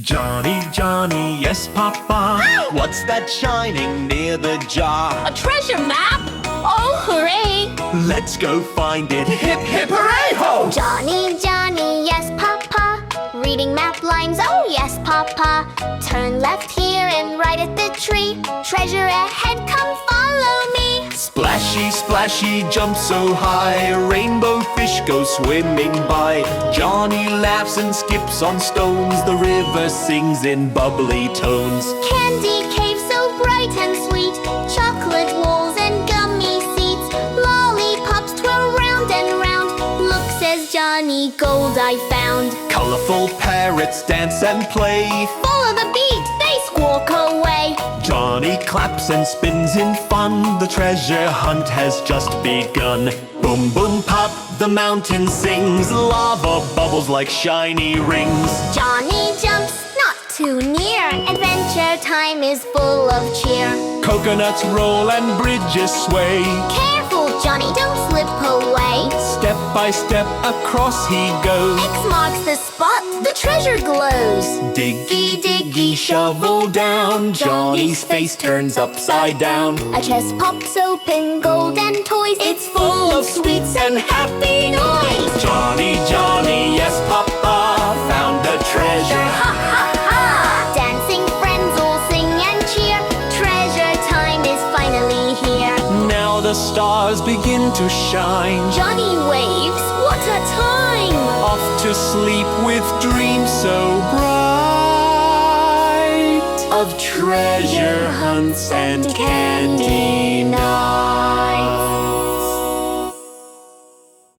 Johny, Johny, yes, Papa. What's that shining near the jar? A treasure map! Oh, hooray! Let's go find it. Hip, hip, hooray, ho! Johny, Johny, yes, Papa. Reading map lines, oh yes, Papa. Turn left here and right at the tree. Treasure ahead, come follow me. Splashy, splashy, jump so high. Rainbow fish go swimming by. Johnny laughs and skips on stones. The river sings in bubbly tones. Candy cave so bright and sweet. Chocolate walls and gummy seats. Lollipops twirl round and round. Look, says Johnny, gold I found. Colorful parrots dance and play. Follow the beat, they squawk away. Johnny claps and spins in fun. The treasure hunt has just begun. Boom, boom, pop, the mountain sings. Lava bubbles like shiny rings. Johnny jumps, not too near. Adventure time is full of cheer. Coconuts roll and bridges sway. Careful, Johnny, don't slip away. Step by step across he goes. X marks the spot, the treasure glows. Diggy, diggy, shovel down. Johnny's face turns upside down. A chest pops open, gold and toys. It's full of sweets and happy noise. Johnny, Johnny, yes, Papa, found the treasure. Ha ha ha! Dancing friends all sing and cheer. Treasure time is finally here. Now the stars begin to shine. Johnny waves, what a time! Off to sleep with dreams so bright. Of treasure hunts and candy nights.